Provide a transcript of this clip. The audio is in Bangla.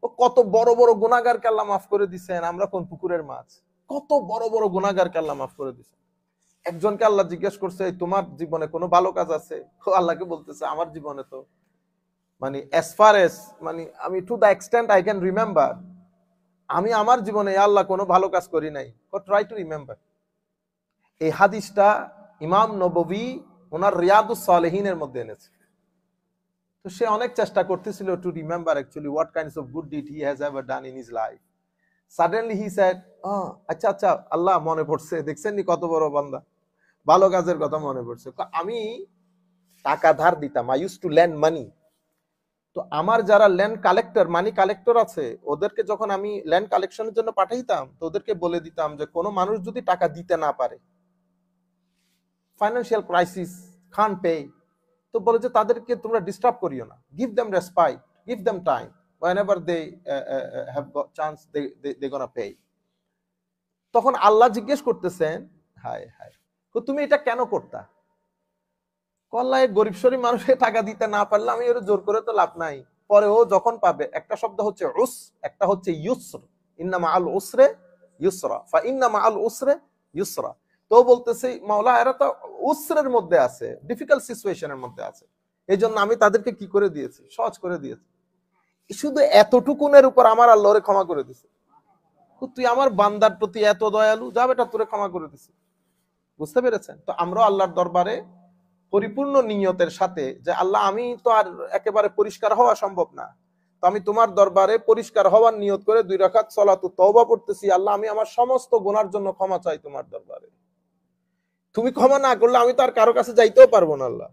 ও কত বড় বড় গুনাহগারকে আল্লাহ মাফ করে দিচ্ছেন, আমরা কোন পুকুরের মাছ? কত বড় বড় গুনাহগারকে আল্লাহ মাফ করে দিচ্ছেন। একজনকে আল্লাহ জিজ্ঞেস করছে, তোমার জীবনে কোনো ভালো কাজ আছে? ও আল্লাহকে বলতেছে, আমার জীবনে তো মানে as far as মানে আমি to the extent I can remember, আমি আমার জীবনে আল্লাহ কোনো ভালো কাজ করি নাই। Try to remember. এই হাদিসটা ইমাম নববী ওনার রিয়াদুস সালেহিনের মধ্যে এনেছে। তো সে অনেক চেষ্টা করতেছিল to remember actually what kinds of good did he has ever done in his life. Suddenly he said, আচ্ছা আচ্ছা আল্লাহ, মনে পড়ছে, দেখছেন নি কত বড় বান্দা, ভালো কাজের কথা মনে পড়ছে। আমি টাকা ধার দিতাম, আই ইউজ টু ল্যান্ড মানি। তো আমার যারা ল্যান্ড কালেক্টর, মানি কালেক্টর আছে, ওদেরকে যখন আমি ল্যান্ড কালেকশনের জন্য পাঠাইতাম, তো ওদেরকে বলে দিতাম যে কোনো মানুষ যদি টাকা দিতে না পারে, ফাইন্যান্সিয়াল ক্রাইসিস, খান পে, তো বলে যে তাদেরকে তোমরা ডিস্টার্ব করিও না, give them respite, give them time, whenever they have got chance they gonna pay. তখন আল্লাহ জিজ্ঞেস করতেছেন, হায় হায়, তো তুমি এটা কেন করতা? কল্লায় গরিব শরীফ মানুষের টাকা দিতে না পারলে আমি ওর জোর করে তো লাভ নাই। পরে ও যখন পাবে, একটা শব্দ হচ্ছে উস, একটা হচ্ছে ইউসর, ইন্না মাআল উসরে ইউসরা, ফা ইন্না মাআল উসরে ইউসরা। তো বলতেছে, মাওলা এরা তো উসরের মধ্যে আছে, ডিফিকাল্ট সিচুয়েশনের মধ্যে আছে, এই জন্য আমি তাদেরকে কি করে দিয়েছি, সহজ করে দিয়েছি। শুধু এতটুকুনের উপর আমার আল্লাহরে ক্ষমা করে দিছে। তুই আমার বান্দার প্রতি এত দয়ালু, যা বেটা তোরে ক্ষমা করে দিছে। বুঝতে পেরেছেন? তো আমরা আল্লাহর দরবারে পরিপূর্ণ নিয়তের সাথে, যে আল্লাহ আমি তো আর একেবারে পরিষ্কার হওয়া সম্ভব না, তো আমি তোমার দরবারে পরিষ্কার হওয়ার নিয়ত করে 2 রাকাত সালাতু তওবা পড়তেছি। আল্লাহ আমি আমার সমস্ত গুনার জন্য ক্ষমা চাই তোমার দরবারে। তুমি ক্ষমা না করলে আমি তো আর কারো কাছে যাইতেও পারবো না আল্লাহ।